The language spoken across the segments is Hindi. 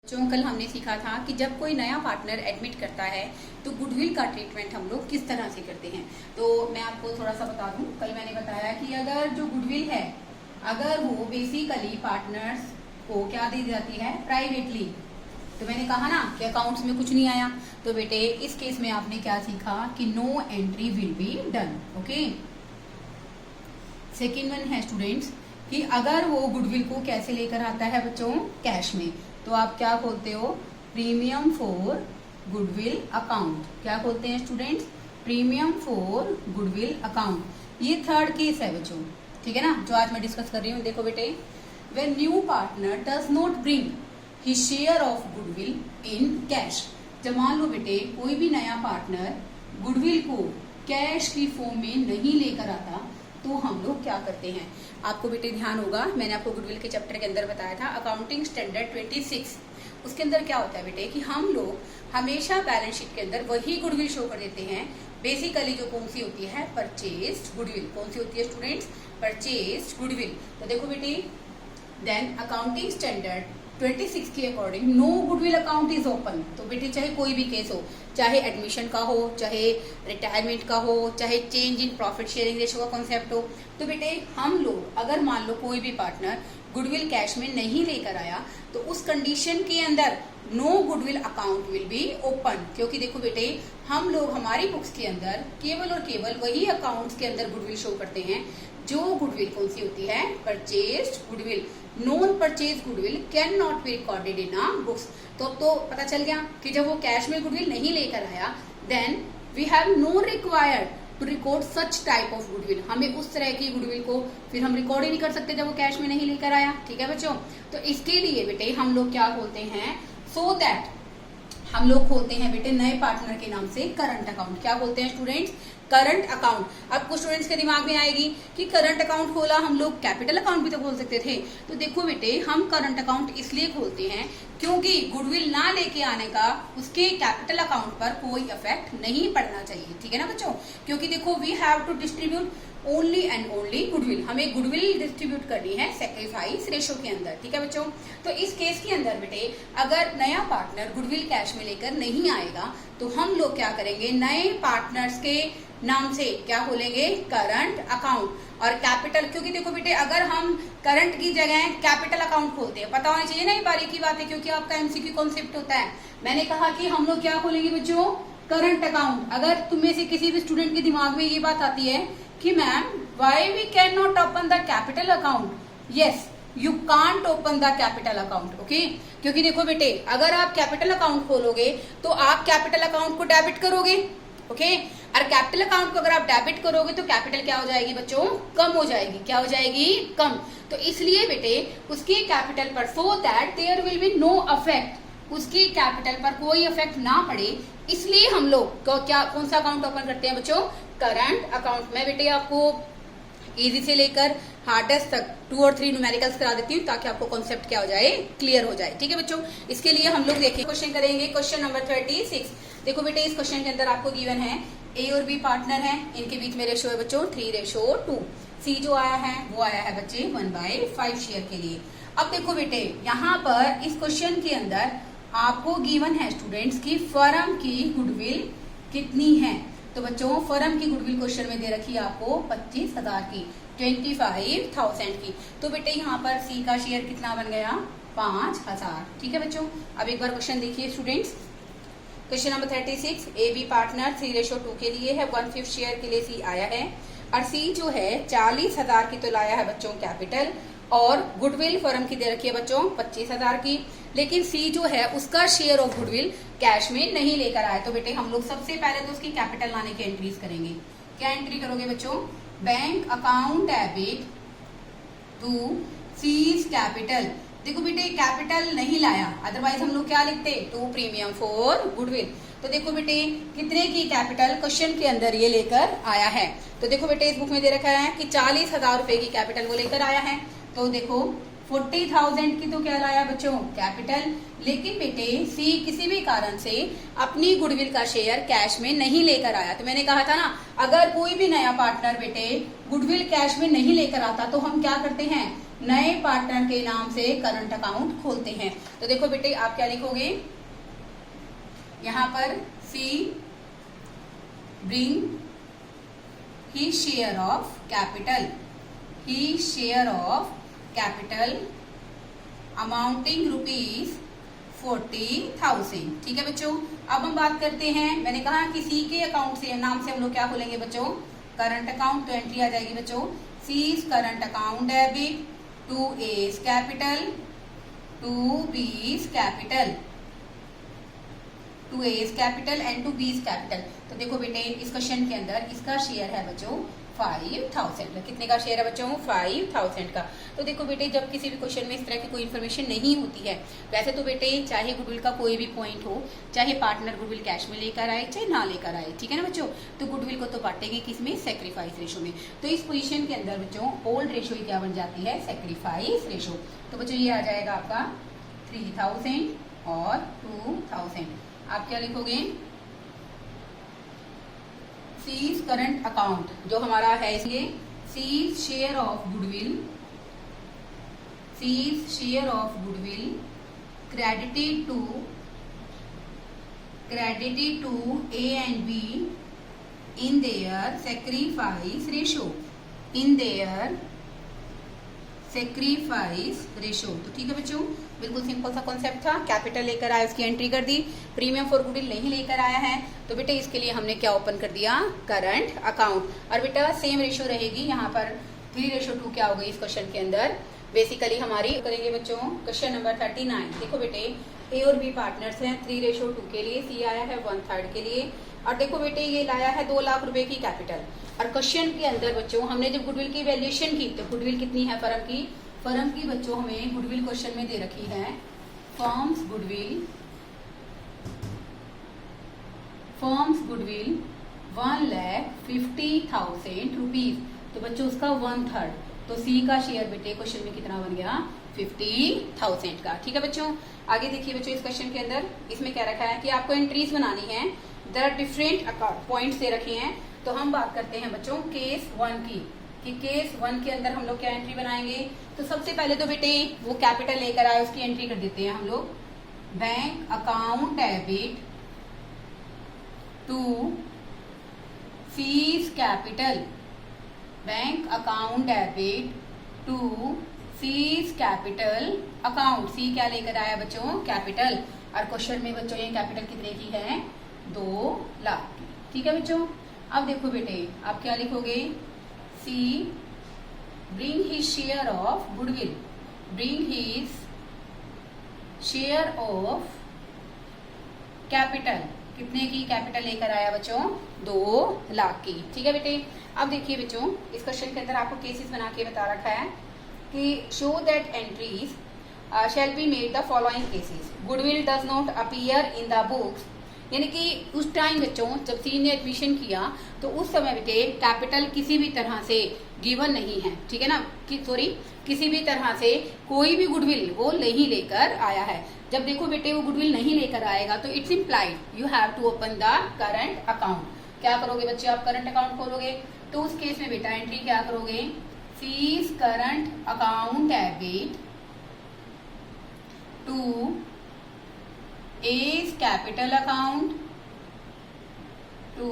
जो कल हमने सीखा था कि जब कोई नया पार्टनर एडमिट करता है तो गुडविल का ट्रीटमेंट हम लोग किस तरह से करते हैं। तो मैं आपको थोड़ा सा बता दूं, कल मैंने बताया कि अगर जो गुडविल है अगर वो बेसिकली पार्टनर्स को क्या दी जाती है, प्राइवेटली, तो मैंने कहा ना कि अकाउंट्स में कुछ नहीं आया, तो बेटे इस केस में आपने क्या सीखा कि no entry will be done. Okay, second one है स्टूडेंट्स कि अगर वो गुडविल को कैसे लेकर आता है बच्चों, कैश में, तो आप क्या खोलते हो, प्रीमियम फॉर गुडविल अकाउंट। क्या खोलते हैं students, premium for goodwill account. ये थर्ड केस है बच्चों, ठीक है ना, जो आज मैं डिस्कस कर रही हूँ। देखो बेटे, when new partner does not bring his share of goodwill in cash. जब मान लो बेटे कोई भी नया पार्टनर गुडविल को कैश की फॉर्म में नहीं लेकर आता, तो हम लोग क्या करते हैं। आपको बेटे ध्यान होगा, मैंने आपको गुडविल के चैप्टर के अंदर बताया था, अकाउंटिंग स्टैंडर्ड 26, उसके अंदर क्या होता है बेटे कि हम लोग हमेशा बैलेंस शीट के अंदर वही गुडविल शो कर देते हैं। बेसिकली जो कौन सी होती है, परचेज्ड गुडविल। कौन सी होती है स्टूडेंट्स, परचेज्ड गुडविल। तो देखो बेटे, देन अकाउंटिंग स्टैंडर्ड 26 के according no goodwill account is open. तो बेटे चाहे कोई भी केस हो, चाहे एडमिशन का हो, चाहे रिटायरमेंट का हो, चाहे change in profit sharing ratio का कॉन्सेप्ट हो, तो बेटे हम लोग अगर मान लो कोई भी पार्टनर गुडविल कैश में नहीं लेकर आया, तो उस कंडीशन के अंदर no goodwill account will be open. क्योंकि देखो बेटे, हम लोग हमारी बुक्स के अंदर केवल और केवल वही अकाउंट्स के अंदर गुडविल शो करते हैं जो गुडविल कौन सी होती है, purchased goodwill. Non purchase goodwill can not be recorded in a books. तो अब तो पता चल गया कि जब वो कैश में गुडविल नहीं लेकर आया, then we have no required to record such type of goodwill. हमें उस तरह की गुडविल को फिर हम रिकॉर्ड ही नहीं कर सकते जब वो कैश में नहीं लेकर आया। ठीक है बच्चों, तो इसके लिए बेटे हम लोग क्या खोलते हैं, सो दैट हम लोग खोलते हैं बेटे नए पार्टनर के नाम से करंट अकाउंट। क्या बोलते हैं स्टूडेंट्स, करंट अकाउंट। अब कुछ स्टूडेंट्स के दिमाग में आएगी कि करंट अकाउंट खोला, हम लोग कैपिटल अकाउंट भी तो खोल सकते थे। तो देखो बेटे, हम करंट अकाउंट इसलिए खोलते हैं क्योंकि गुडविल ना लेके आने का उसके कैपिटल अकाउंट पर कोई इफेक्ट नहीं पड़ना चाहिए। ठीक है ना बच्चों, क्योंकि देखो we have to distribute only and only goodwill. हमें गुडविल डिस्ट्रीब्यूट करनी है सैक्रिफाइस रेशो के अंदर। ठीक है बच्चों, तो इस केस के अंदर बेटे अगर नया पार्टनर गुडविल कैश में लेकर नहीं आएगा, तो हम लोग क्या करेंगे, नए पार्टनर्स के नाम से क्या खोलेंगे, करंट अकाउंट। और कैपिटल, क्योंकि देखो बेटे अगर हम करंट की जगह कैपिटल अकाउंट खोलते हैं, पता होना चाहिए ना ये बारीकी बात है, क्योंकि आपका एमसीक्यू कॉन्सेप्ट होता है। मैंने कहा कि हम लोग क्या खोलेंगे बच्चों, करंट अकाउंट। अगर तुम्हें से किसी भी स्टूडेंट के दिमाग में ये बात आती है कि ma'am why we can not open the capital account, yes you can't open the capital account. Okay, क्योंकि देखो बेटे अगर आप कैपिटल अकाउंट खोलोगे तो आप कैपिटल अकाउंट को डेबिट करोगे। ओके, और कैपिटल अकाउंट को अगर आप डेबिट करोगे तो कैपिटल क्या हो जाएगी बच्चों, कम हो जाएगी। क्या हो जाएगी, कम। तो इसलिए बेटे उसके कैपिटल पर, so that there will be no affect, उसकी कैपिटल पर कोई इफेक्ट ना पड़े, इसलिए हम लोग क्या कौन सा अकाउंट ओपन करते हैं बच्चों, करंट अकाउंट। मैं बेटे आपको इजी से लेकर हार्डेस्ट तक 2 और 3 न्यूमेरिकल्स करा देती हूँ ताकि आपको कॉन्सेप्ट क्या हो जाए, क्लियर हो जाए। ठीक है बच्चों, इसके लिए हम लोग देखिए क्वेश्चन करेंगे, क्वेश्चन नंबर 36। देखो बेटे इस क्वेश्चन के अंदर आपको गिवन है ए और बी पार्टनर है, इनके बीच में रेशो है बच्चों 3:2। सी जो आया है वो आया है बच्चे 1/5 शेयर के लिए। अब देखो बेटे यहाँ पर इस क्वेश्चन के अंदर आपको गिवन है स्टूडेंट्स की फर्म की गुडविल कितनी है। तो बच्चों फर्म की गुडविल क्वेश्चन में दे रखी है आपको 25,000 की, 25,000 की। तो बेटे यहाँ पर सी का शेयर कितना बन गया, 5,000। ठीक है बच्चों, अब एक बार क्वेश्चन देखिए students, question number 36। A B partner 3:2 के लिए है, 1/5 शेयर के लिए सी आया है, और सी जो है 40,000 की तो लाया है बच्चों कैपिटल, और गुडविल फर्म की दे रखी है बच्चों 25,000 की, लेकिन सी जो है उसका शेयर ऑफ गुडविल कैश में नहीं लेकर आया। तो बेटे हम लोग सबसे पहले तो उसकी कैपिटल लाने की एंट्रीज करेंगे। क्या एंट्री करोगे बच्चों, bank account debit to C's capital. देखो बेटे कैपिटल नहीं लाया, अदरवाइज हम लोग क्या लिखते, टू प्रीमियम फॉर गुडविल। तो देखो बेटे कितने की कैपिटल क्वेश्चन के अंदर ये लेकर आया है। तो देखो बेटे इस बुक में दे रखा है कि 40,000 रुपए की कैपिटल वो लेकर आया है। तो देखो 40,000 की तो क्या लाया बच्चों, कैपिटल, लेकिन बेटे सी किसी भी कारण से अपनी गुडविल का शेयर कैश में नहीं लेकर आया। तो मैंने कहा था ना, अगर कोई भी नया पार्टनर बेटे गुडविल कैश में नहीं लेकर आता तो हम क्या करते हैं, नए पार्टनर के नाम से करंट अकाउंट खोलते हैं। तो देखो बेटे आप क्या लिखोगे, यहां पर C bring he share of capital, he share of capital amounting ₹40,000। ठीक है बच्चों, अब हम बात करते हैं, मैंने कहा कि सी के अकाउंट से नाम से हम लोग क्या खोलेंगे बच्चों, करंट अकाउंट। तो एंट्री आ जाएगी बच्चों, C's current account debit to A's capital, to B's capital, to A's capital and to B's capital. तो देखो बेटे इस क्वेश्चन के अंदर इसका शेयर है बच्चों 5,000। कितने का शेयर है बच्चों, 5,000 का। तो देखो बेटे जब किसी भी क्वेश्चन में इस तरह की कोई इन्फॉर्मेशन नहीं होती है, वैसे तो बेटे चाहे गुडविल का कोई भी पॉइंट हो, चाहे पार्टनर गुडविल कैश में लेकर आए चाहे ना लेकर आए, ठीक है ना बच्चों, तो गुडविल को तो बांटेंगे किसमें, सेक्रीफाइस रेशो में। तो इस पोजीशन के अंदर बच्चों ओल्ड रेशो ही क्या बन जाती है, सेक्रीफाइस रेशो। तो बच्चों ये आ जाएगा आपका 3,000 और 2,000। आप क्या लिखोगे, सीज करंट अकाउंट जो हमारा है, इसलिए C's share of goodwill, C's share of goodwill credited to A and B in their sacrifice ratio, in their sacrifice ratio। तो ठीक है बच्चों, बिल्कुल सिंपल सा कॉन्सेप्ट था। कैपिटल लेकर आया, उसकी एंट्री कर दी। प्रीमियम फॉर गुडविल नहीं लेकर आया है, तो बेटे इसके लिए हमने क्या ओपन कर दिया, करंट अकाउंट। और बेटा सेम रेशियो रहेगी, यहाँ पर 3:2 क्या हो गई इस क्वेश्चन के अंदर, बेसिकली हमारी करेंगे बच्चों क्वेश्चन नंबर 39। देखो बेटे ए और बी पार्टनर्स हैं 3:2 के लिए, सी आया है 1/3 के लिए, और देखो बेटे ये लाया है 2 लाख रुपए की कैपिटल। और क्वेश्चन के अंदर बच्चों हमने जब गुडविल की वैल्यूएशन की, तो गुडविल कितनी है फर्म की, फर्म की बच्चों हमें गुडविल क्वेश्चन में दे रखी है, फर्म्स गुडविल 1,50,000 रुपीज। तो बच्चों उसका 1/3, तो सी का शेयर बेटे क्वेश्चन में कितना बन गया, 50,000 का। ठीक है बच्चों, आगे देखिए बच्चों इस क्वेश्चन के अंदर इसमें क्या रखा है कि आपको एंट्रीज बनानी है, देयर आर डिफरेंट पॉइंट्स दे रखे हैं। तो हम बात करते हैं बच्चों केस 1 की, कि केस 1 के अंदर हम लोग क्या एंट्री बनाएंगे। तो सबसे पहले तो बेटे वो कैपिटल लेकर आए, उसकी एंट्री कर देते हैं हम लोग, bank account debit to C's capital, bank account debit to C's capital account. C क्या लेकर आया बच्चों, कैपिटल, और क्वेश्चन में बच्चों ये कैपिटल कितने की है, 2 लाख की। ठीक है बच्चों, अब देखो बेटे आप क्या लिखोगे, C bring his share of goodwill, bring his share of capital, कितने की कैपिटल लेकर आया बच्चों, 2 लाख की। ठीक है बेटे, अब देखिए बच्चों इस क्वेश्चन के अंदर आपको केसेस बना के बता रखा है कि show that entries shall be made the following cases, goodwill does not appear in the books. यानी कि उस टाइम बच्चों जब सी ने एडमिशन किया तो उस समय बेटे कैपिटल किसी भी तरह से गिवन नहीं है, ठीक है ना, सॉरी किसी भी तरह से कोई भी गुडविल वो नहीं लेकर आया है। जब देखो बेटे वो गुडविल नहीं लेकर आएगा तो it's implied you have to open the current account. क्या करोगे बच्चे, आप करंट अकाउंट खोलोगे। तो उस केस में बेटा एंट्री क्या करोगे, C's current account debit to A's capital account to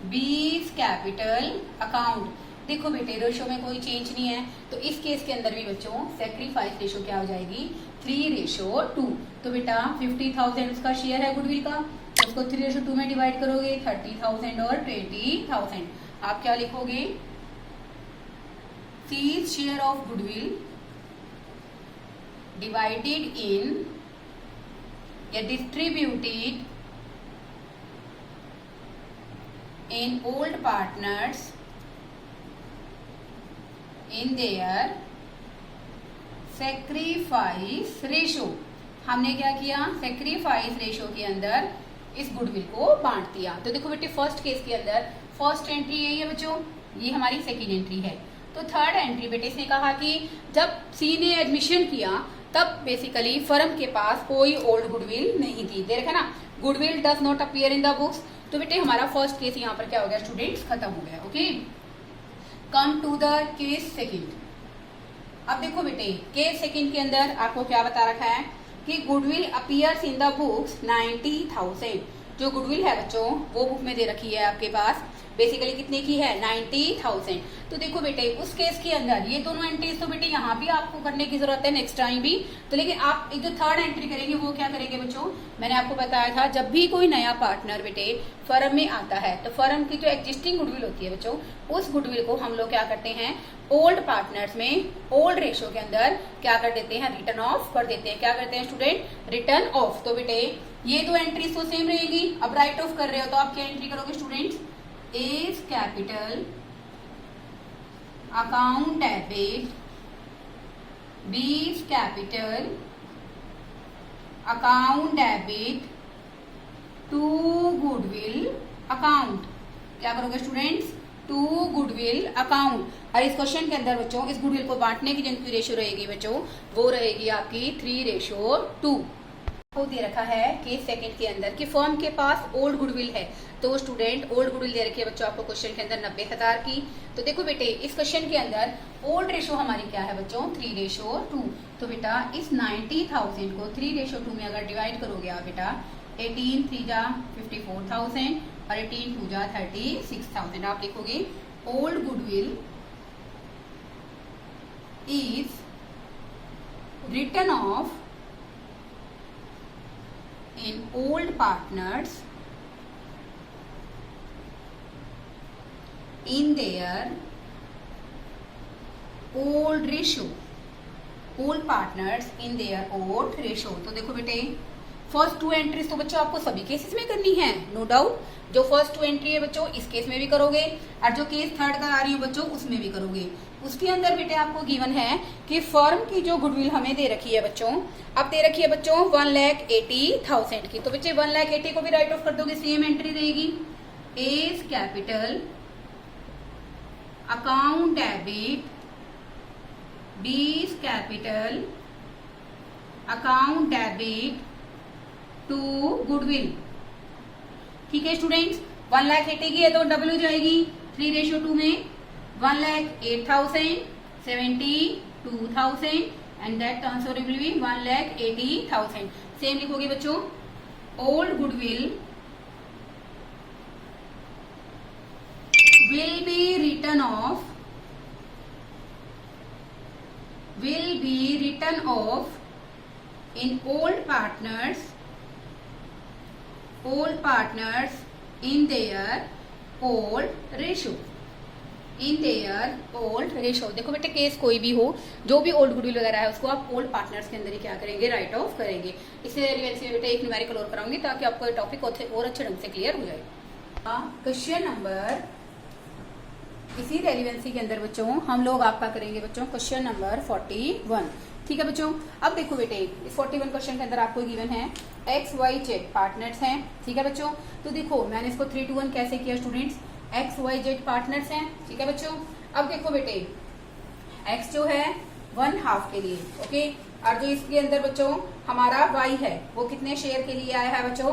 B's capital account. देखो बेटे रेशो में कोई चेंज नहीं है, तो इस केस के अंदर भी बच्चों सेक्रीफाइस रेशो क्या हो जाएगी, 3:2। तो बेटा 50,000 उसका शेयर है गुडविल का, तो उसको 3:2 में डिवाइड करोगे, 30,000 और 20,000। आप क्या लिखोगे, C's share of goodwill divided in या distributed in old partners in their sacrifice ratio। हमने क्या किया, sacrifice ratio के अंदर इस गुडविल को बांट दिया। तो देखो बेटे फर्स्ट केस के अंदर फर्स्ट एंट्री यही है बच्चों, ये हमारी सेकेंड एंट्री है। तो थर्ड एंट्री बेटे इसने कहा कि जब सी ने एडमिशन किया तब बेसिकली फर्म के पास कोई ओल्ड गुडविल नहीं थी, दे रखा ना, goodwill does not appear in the books. तो बेटे हमारा फर्स्ट केस यहाँ पर क्या हो गया स्टूडेंट्स, खत्म हो गया। Okay, come to the case second. अब देखो बेटे केस सेकंड के अंदर आपको क्या बता रखा है कि goodwill appears in the books 90,000। जो गुडविल है बच्चों वो बुक में दे रखी है आपके पास, बेसिकली कितने की है 90,000। तो देखो बेटे उस केस के अंदर ये दोनों एंट्रीज तो बेटे यहाँ भी आपको करने की जरूरत है नेक्स्ट टाइम भी, तो लेकिन आप एक जो थर्ड एंट्री करेंगे वो क्या करेंगे बच्चों, मैंने आपको बताया था जब भी कोई नया पार्टनर बेटे फर्म में आता है तो फर्म की जो एग्जिस्टिंग गुडविल होती है बच्चों, उस गुडविल को हम लोग क्या करते हैं ओल्ड पार्टनर्स में ओल्ड रेशो के अंदर क्या कर देते हैं, रिटर्न ऑफ कर देते हैं। क्या करते हैं स्टूडेंट, रिटर्न ऑफ। तो बेटे ये दो एंट्रीज तो सेम रहेगी। अब राइट ऑफ कर रहे हो तो आप क्या एंट्री करोगे students, A's capital account debit, B's capital account debit to goodwill account. क्या करोगे स्टूडेंट्स, टू गुडविल अकाउंट। और इस क्वेश्चन के अंदर बच्चों इस गुडविल को बांटने की जिनकी रेशियो रहेगी बच्चों वो रहेगी आपकी 3:2। को दे रखा है केस सेकंड के अंदर कि फर्म के पास ओल्ड गुडविल है, तो स्टूडेंट ओल्ड गुडविल दे रखी है बच्चों आपको क्वेश्चन के अंदर 90,000 की। तो देखो बेटे इस क्वेश्चन के अंदर ओल्ड रेशो हमारी क्या है बच्चों 3:2। तो बेटा इस 90,000 को 3:2 में अगर डिवाइड करोगे आप बेटा 18 3 जा 54,000 और 18 2 जा 36,000। आप लिखोगे old goodwill is return of in old partners in their old ratio, old partners in their old ratio। तो देखो बेटे फर्स्ट टू एंट्रीज तो बच्चों आपको सभी केसेस में करनी है नो डाउट। जो फर्स्ट टू एंट्री है बच्चों इस केस में भी करोगे और जो केस थर्ड करा रही हो बच्चों उसमें भी करोगे। उसके अंदर बेटे आपको गिवन है कि फर्म की जो गुडविल हमें दे रखी है बच्चों, अब दे रखी है बच्चों 1,80,000 की। तो बच्चे 1,80,000 को भी राइट ऑफ कर दोगे, सेम एंट्री रहेगी A's capital account debit, B's capital account debit to goodwill. ठीक है स्टूडेंट्स, 1,80,000 की है तो डबल हो जाएगी 3:2 में 1,08,000 72,000 and that answer will be 1,80,000। Same लिखोगे बच्चों old goodwill will be written off in old partners in their old ratio, in their old ratio। देखो बेटे केस कोई भी हो, जो भी ओल्ड गुडविल वगैरह है उसको आप ओल्ड पार्टनर्स के अंदर ही क्या करेंगे राइट ऑफ करेंगे। इससे रिलेवेंसी में बेटे एक न्यूमेरिकल और कराऊंगी ताकि आपको ये टॉपिक और अच्छे ढंग से क्लियर हो जाए। क्वेश्चन नंबर इसी रेलिवेंसी के अंदर बच्चों हम लोग आपका करेंगे बच्चों क्वेश्चन नंबर 41। ठीक है बच्चों, अब देखो बेटे इस 41 क्वेश्चन के अंदर आपको गिवन है XYZ पार्टनर्स हैं। ठीक है बच्चों, तो देखो मैंने इसको 3 to 1 कैसे किया स्टूडेंट्स, XYZ पार्टनर्स हैं। ठीक है बच्चों, अब देखो बेटे X जो है 1/2 के लिए, ओके, और जो इसके अंदर बच्चों हमारा Y है वो कितने शेयर के लिए आया है बच्चों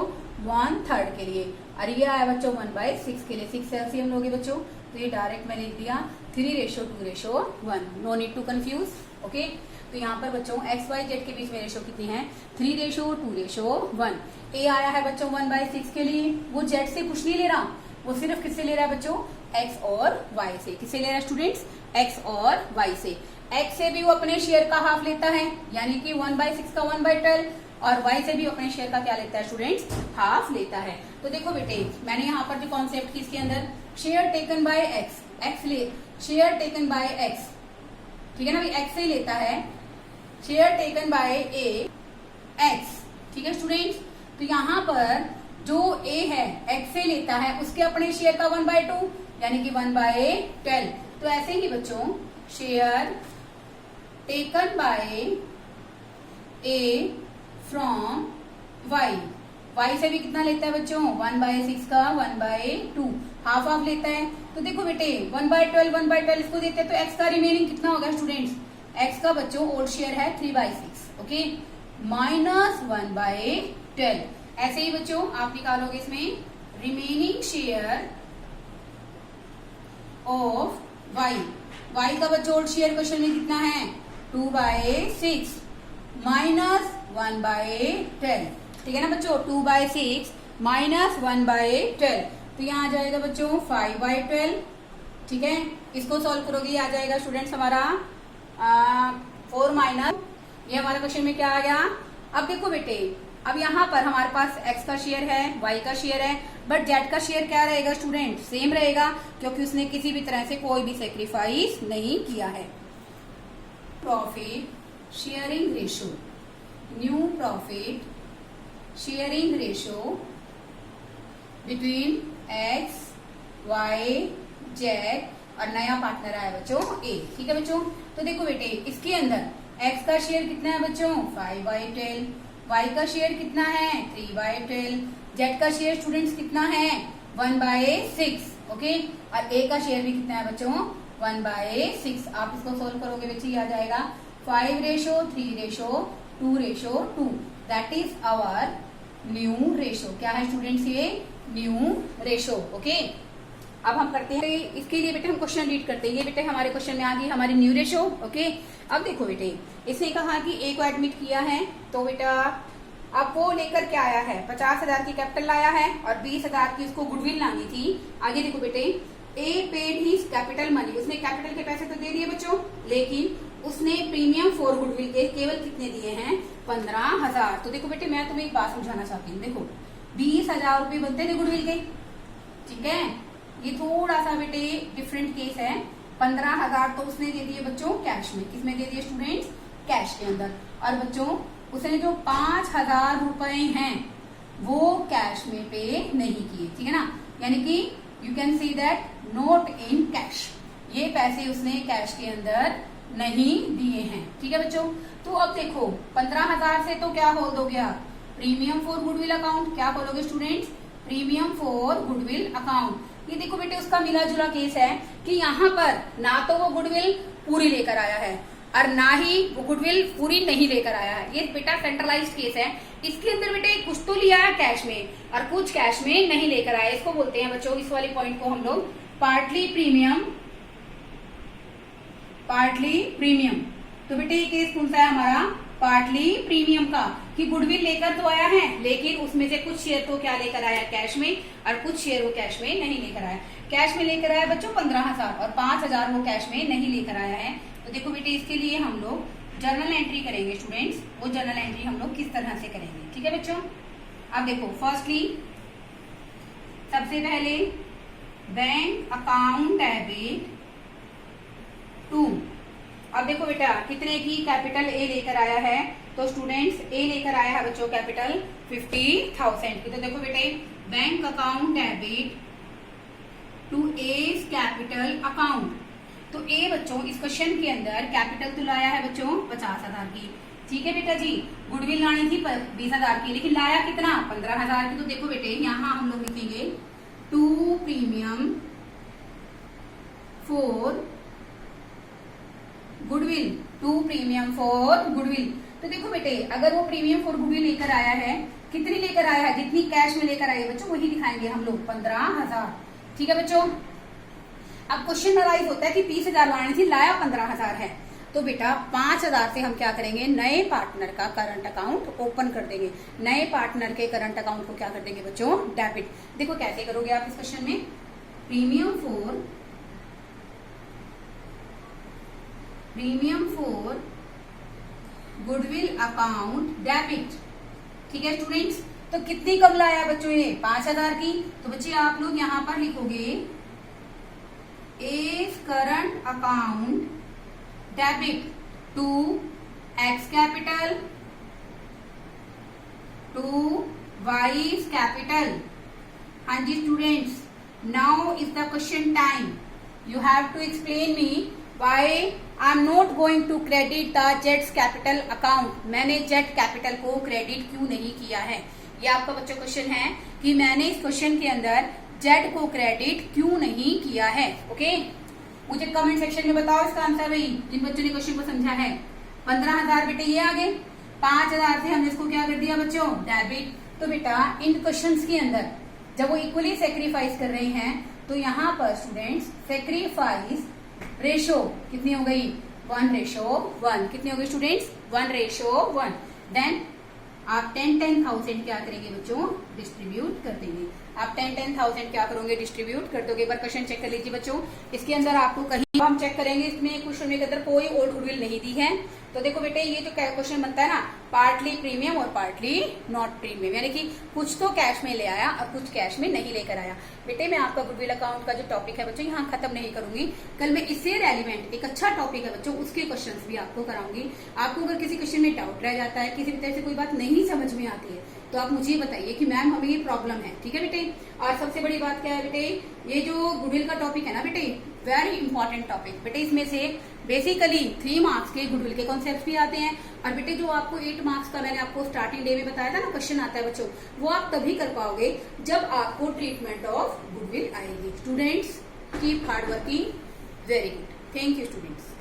1/3 के लिए, और ये आया बच्चों 1/6 के लिए। 6 एलसीएम लोगे बच्चों तो ये डायरेक्ट मैंने लिख दिया 3:2:1, no need to confuse. Okay, तो यहाँ पर बच्चों XYZ के बीच में रेशो कितनी है 3:2:1। ए आया है बच्चों 1/6 के लिए, वो Z से कुछ नहीं ले रहा, वो सिर्फ किससे ले रहा है बच्चों X और Y से। किससे ले रहा है स्टूडेंट्स, X और Y से। X से भी वो अपने शेयर का हाफ लेता है यानी कि 1/6 का 1/12, और Y से भी अपने शेयर का क्या लेता है स्टूडेंट्स हाफ लेता है। तो देखो बेटे मैंने यहाँ पर जो कॉन्सेप्ट की इसके अंदर शेयर टेकन बाय एक्स ले शेयर टेकन बाय एक्स, ठीक है ना भाई, एक्स से लेता है share taken by A x. ठीक है स्टूडेंट्स, तो यहाँ पर जो ए है एक्स से लेता है उसके अपने शेयर का 1/2 यानी कि 1/12। तो ऐसे ही बच्चों share taken by A from Y, Y से भी कितना लेता है बच्चों 1/6 का 1/2, हाफ हाफ लेता है। तो देखो बेटे 1/12 इसको देते हैं तो एक्स का रिमेनिंग कितना होगा स्टूडेंट्स, एक्स का बच्चों ओल्ड शेयर है 3/6, ओके, माइनस 1/12। ऐसे ही बच्चों आप निकालोगे इसमें remaining share of Y, Y का बच्चों ओल्ड शेयर क्वेश्चन में कितना है 2/6 माइनस 1/12, ठीक है ना बच्चों। 2/6 माइनस 1/12, तो यहाँ आ जाएगा बच्चों 5/12, ठीक है। इसको सॉल्व करोगे ये आ जाएगा स्टूडेंट्स हमारा 4 माइनस, ये हमारा क्वेश्चन में क्या आ गया। अब देखो बेटे, अब यहाँ पर हमारे पास x का शेयर है, y का शेयर है, बट z का शेयर क्या रहेगा स्टूडेंट, सेम रहेगा, क्योंकि उसने किसी भी तरह से कोई भी सेक्रीफाइस नहीं किया है। Profit sharing ratio, new profit sharing ratio between x, y, z और नया पार्टनर आया बच्चों a, ठीक है बच्चों। तो देखो बेटे, इसके अंदर x का शेयर कितना है बच्चों 5/12, y का शेयर कितना है 3/12, z का शेयर स्टूडेंट्स कितना है 1/6, ओके, और a का शेयर भी कितना है बच्चों 1/6। आप इसको सोल्व करोगे बच्चे ये आ जाएगा 5:3:2:2, that is our new ratio. क्या है स्टूडेंट्स ये न्यू रेशो, ओके। अब हम करते हैं इसके लिए बेटे, हम क्वेश्चन रीड करते हैं। ये बेटे हमारे क्वेश्चन में आ गई हमारी न्यू रेशो, ओके। अब देखो बेटे, इसने कहा कि ए को एडमिट किया है, तो बेटा अब वो लेकर क्या आया है 50,000 की कैपिटल लाया है और 20,000 की उसको गुडविल लानी थी। आगे देखो बेटे, ए पेड ही कैपिटल मनी, उसने कैपिटल के पैसे तो दे दिए बच्चों, लेकिन उसने प्रीमियम फॉर गुडविल के केवल कितने दिए हैं 15,000। तो देखो बेटे, मैं तुम्हें एक बात समझाना चाहती हूँ। देखो 20,000 रुपये बनते थे गुडविल के, ठीक है। ये थोड़ा सा बेटे डिफरेंट केस है। 15,000 तो उसने दे दिए बच्चों कैश में, किसमें दे दिए स्टूडेंट्स कैश के अंदर, और बच्चों उसने जो 5,000 रुपए हैं वो कैश में पे नहीं किए, ठीक है ना। यानी कि you can see that not in cash, ये पैसे उसने कैश के अंदर नहीं दिए हैं, ठीक है बच्चों। तो अब देखो 15,000 से तो क्या होल्ड हो गया प्रीमियम फॉर गुडविल अकाउंट, क्या खोलोगे students premium for goodwill account. ये देखो बेटे उसका मिला जुला केस है कि यहाँ पर ना तो वो गुडविल पूरी लेकर आया है और ना ही वो गुडविल पूरी नहीं लेकर आया है। ये बेटा सेंट्रलाइज्ड केस है। इसके अंदर बेटे कुछ तो लिया है कैश में और कुछ कैश में नहीं लेकर आया। इसको बोलते हैं बच्चों, इस वाले पॉइंट को हम लोग पार्टली प्रीमियम, पार्टली प्रीमियम। तो बेटे ये केस कौन सा है हमारा पार्टली प्रीमियम का, कि गुडविल लेकर तो आया है लेकिन उसमें से कुछ शेयर तो क्या लेकर आया कैश में और कुछ शेयर वो कैश में नहीं लेकर आया। कैश में लेकर आया बच्चों 15,000 और 5,000 वो कैश में नहीं लेकर आया है। तो देखो बेटे इसके लिए हम लोग जर्नल एंट्री करेंगे स्टूडेंट्स, वो जर्नल एंट्री हम लोग किस तरह से करेंगे, ठीक है बच्चों। अब देखो फर्स्टली सबसे पहले बैंक अकाउंट डेबिट टू, अब देखो बेटा कितने की कैपिटल ए लेकर आया है, तो स्टूडेंट्स ए लेकर आया है बच्चों कैपिटल 50,000 की। तो देखो बेटे bank account debit to A's capital account, तो ए बच्चों इस क्वेश्चन के अंदर कैपिटल तो लाया है बच्चों 50,000 की, ठीक है बेटा जी। गुडविल लानी थी 20,000 की, लेकिन लाया कितना 15,000 की। तो देखो बेटे यहाँ हम लोग लिखेंगे to premium for goodwill, to premium for goodwill. तो देखो बेटे अगर वो प्रीमियम फॉर गुडविल लेकर आया है, कितनी लेकर आया है, जितनी कैश में लेकर आया है बच्चों वही दिखाएंगे हम लोग 15,000, ठीक है बच्चों। अब क्वेश्चन अराइज होता है कि 30,000 लानी थी, लाया 15,000 है, तो बेटा 5,000 से हम क्या करेंगे नए पार्टनर का करंट अकाउंट ओपन कर देंगे। नए पार्टनर के करंट अकाउंट को क्या कर देंगे बच्चों डेबिट। देखो कैसे करोगे आप इस क्वेश्चन में, premium for goodwill account debit, ठीक है स्टूडेंट्स। तो कितनी कम लाया बच्चों ये 5,000 की, तो बच्चे आप लोग यहाँ पर लिखोगे as current account debit to X capital to Y's capital. हाँ जी students, now is the question time, you have to explain me why I am not going to credit the जेट्स कैपिटल अकाउंट। मैंने जेट कैपिटल को क्रेडिट क्यों नहीं किया है, ये आपका बच्चों क्वेश्चन है कि मैंने इस क्वेश्चन के अंदर जेट को क्रेडिट क्यों नहीं किया है। ओके, मुझे कमेंट सेक्शन में बताओ इसका आंसर भाई, जिन बच्चों ने क्वेश्चन को समझा है। 15,000 बेटे ये आ गए, 5,000 से हमने इसको क्या कर दिया बच्चों डेबिट। तो बेटा इन क्वेश्चंस के अंदर जब वो इक्वली सेक्रीफाइस कर रहे हैं तो यहाँ पर स्टूडेंट्स सेक्रीफाइस रेशो कितनी हो गई 1:1 कितने हो गए स्टूडेंट्स 1:1 देन आप 10,000 क्या करेंगे बच्चों डिस्ट्रीब्यूट कर देंगे आप 10,000 क्या करोगे डिस्ट्रीब्यूट कर दोगे एक बार क्वेश्चन चेक कर लीजिए बच्चों इसके अंदर आपको कहीं हम चेक करेंगे इसमें क्वेश्चन के अंदर कोई और गुडविल नहीं दी है तो देखो बेटे ये जो क्वेश्चन बनता है ना पार्टली प्रीमियम और पार्टली नॉट प्रीमियम यानी कि कुछ तो कैश में ले आया और कुछ कैश में नहीं लेकर आया बेटे मैं आपका गुडविल अकाउंट का जो टॉपिक है बच्चों यहाँ खत्म नहीं करूंगी कल मैं इससे रेलिवेंट एक अच्छा टॉपिक है बच्चों उसके क्वेश्चंस भी आपको कराऊंगी आपको अगर किसी क्वेश्चन में डाउट रह जाता है किसी भी तरह से कोई बात नहीं समझ में आती है तो आप मुझे बताइए कि मैम हमें ये प्रॉब्लम है ठीक है बेटे और सबसे बड़ी बात क्या है बेटे ये जो गुडविल का टॉपिक है ना बेटे वेरी इंपॉर्टेंट टॉपिक बेटे इसमें से बेसिकली 3 मार्क्स के गुडविल के कॉन्सेप्ट भी आते हैं और बेटे जो आपको 8 मार्क्स का मैंने आपको स्टार्टिंग डे में बताया था ना क्वेश्चन आता है बच्चों वो आप तभी कर पाओगे जब आपको ट्रीटमेंट ऑफ गुडविल आएगी students keep hard working very good thank you students